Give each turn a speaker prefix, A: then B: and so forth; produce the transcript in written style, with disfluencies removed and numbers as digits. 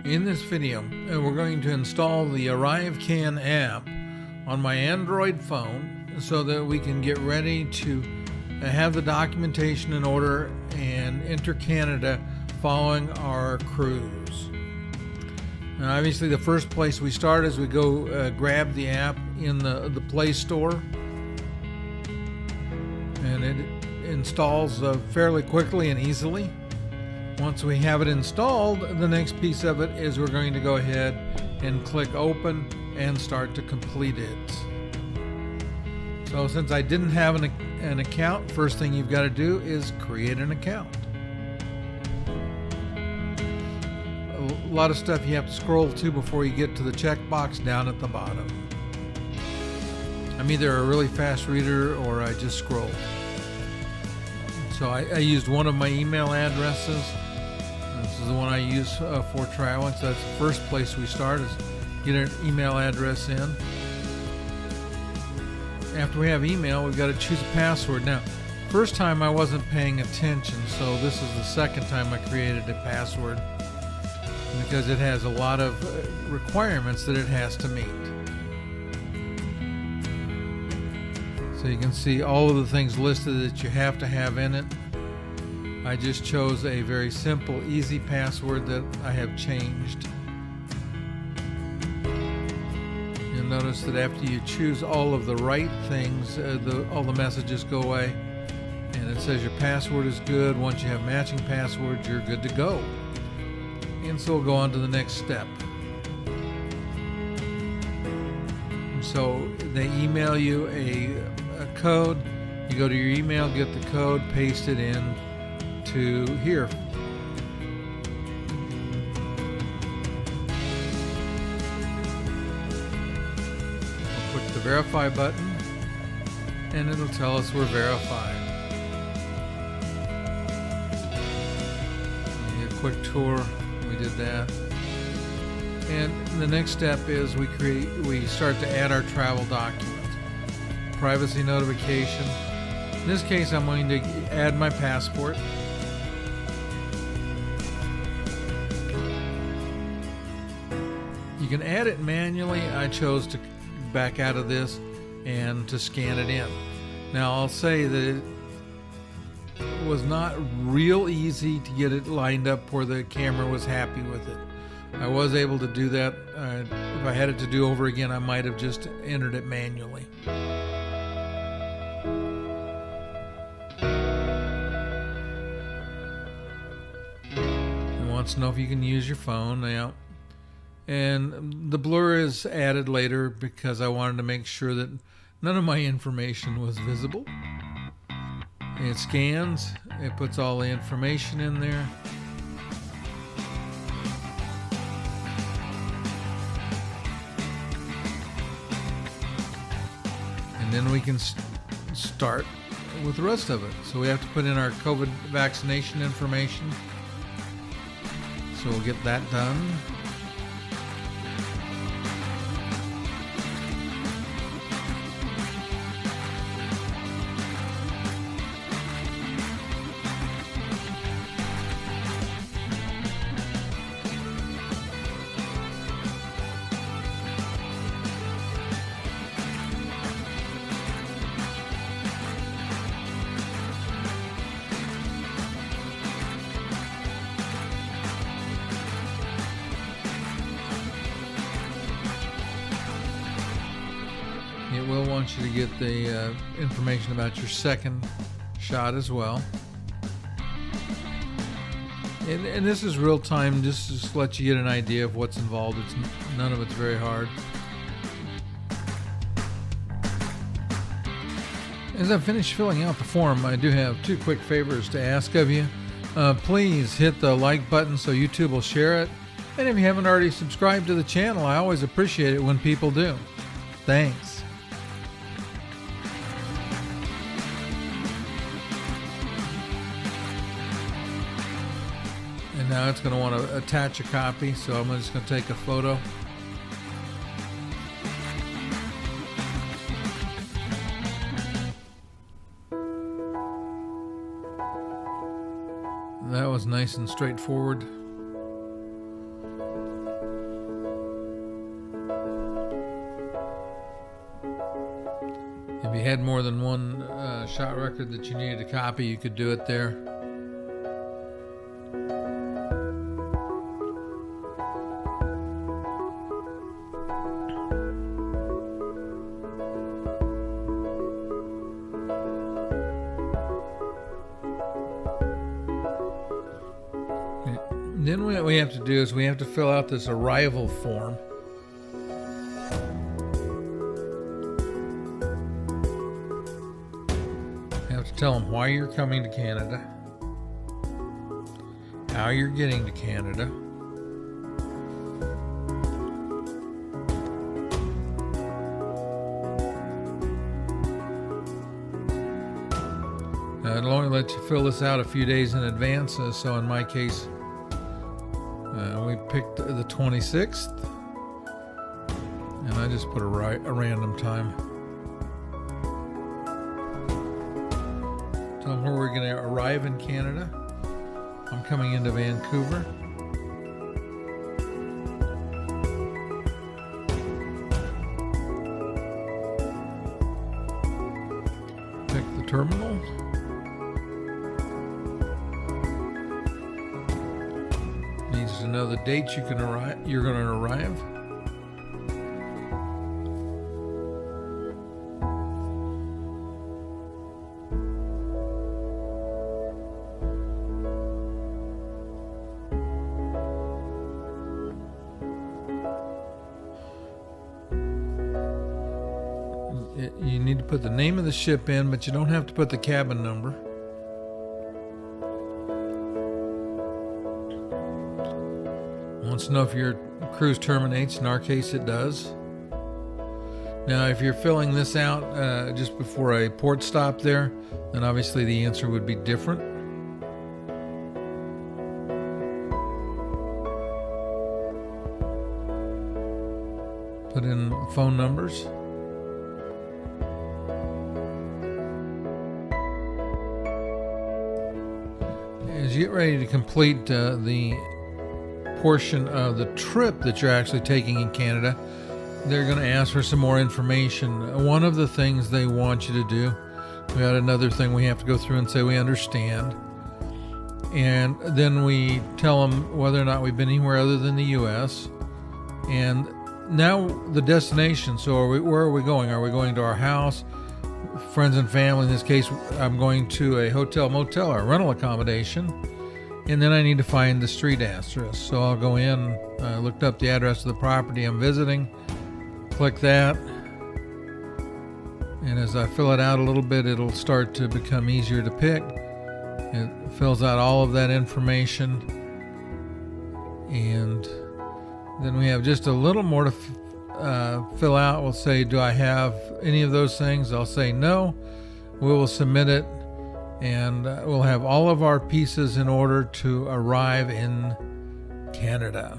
A: In this video, we're going to install the ArriveCan app on my Android phone so that we can get ready to have the documentation in order and enter Canada following our cruise. Now, obviously, the first place we start is we go grab the app in the Play Store, and it installs fairly quickly and easily. Once we have it installed, the next piece of it is we're going to go ahead and click open and start to complete it. So since I didn't have an account, first thing you've got to do is create an account. A lot of stuff you have to scroll to before you get to the checkbox down at the bottom. I'm either a really fast reader or I just scrolled. So I used one of my email addresses. This is the one I use for traveling. So that's the first place we start, is get an email address in. After we have email, we've got to choose a password. Now, first time I wasn't paying attention, so this is the second time I created a password, because it has a lot of requirements that it has to meet. So you can see all of the things listed that you have to have in it. I just chose a very simple, easy password that I have changed. You'll notice that after you choose all of the right things, all the messages go away, and it says your password is good. Once you have matching passwords, you're good to go. And so we'll go on to the next step. So they email you a code. You go to your email, get the code, paste it in to here. We'll click the verify button, and it'll tell us we're verified. A quick tour. We did that. And the next step is we start to add our travel documents. Privacy notification. In this case, I'm going to add my passport. You can add it manually. I chose to back out of this and to scan it in. Now, I'll say that it was not real easy to get it lined up where the camera was happy with it. I was able to do that. If I had it to do over again, I might have just entered it manually. It wants to know if you can use your phone now. And the blur is added later because I wanted to make sure that none of my information was visible. It scans, it puts all the information in there. And then we can start with the rest of it. So we have to put in our COVID vaccination information. So we'll get that done. It will want you to get the information about your second shot as well. And this is real time, just to let you get an idea of what's involved. None of it's very hard. As I finish filling out the form, I do have two quick favors to ask of you. Please hit the like button so YouTube will share it. And if you haven't already subscribed to the channel, I always appreciate it when people do. Thanks. And now it's going to want to attach a copy, so I'm just going to take a photo. That was nice and straightforward. you had more than one shot record that you needed to copy, you could do it there. Then what we have to do is we have to fill out this arrival form. You have to tell them why you're coming to Canada, how you're getting to Canada, it'll only let you fill this out a few days in advance, so in my case, we picked the 26th, and I just put a random time. Tell them where we're going to arrive in Canada. I'm coming into Vancouver. Pick the terminal. Needs to know the dates you're going to arrive. You need to put the name of the ship in, but you don't have to put the cabin number. Wants to know if your cruise terminates. In our case, it does. Now, if you're filling this out just before a port stop there, then obviously the answer would be different. Put in phone numbers. As you get ready to complete the portion of the trip that you're actually taking in Canada, they're going to ask for some more information. One of the things they want you to do, we got another thing we have to go through and say we understand, and then we tell them whether or not we've been anywhere other than the U.S. and now the destination. So where are we going? Are we going to our house, friends and family? In this case, I'm going to a hotel, motel, or rental accommodation. And then I need to find the street address. So I'll go in, looked up the address of the property I'm visiting, click that. And as I fill it out a little bit, it'll start to become easier to pick. It fills out all of that information. And then we have just a little more to fill out. We'll say, do I have any of those things? I'll say no. We will submit it, and we'll have all of our pieces in order to arrive in Canada.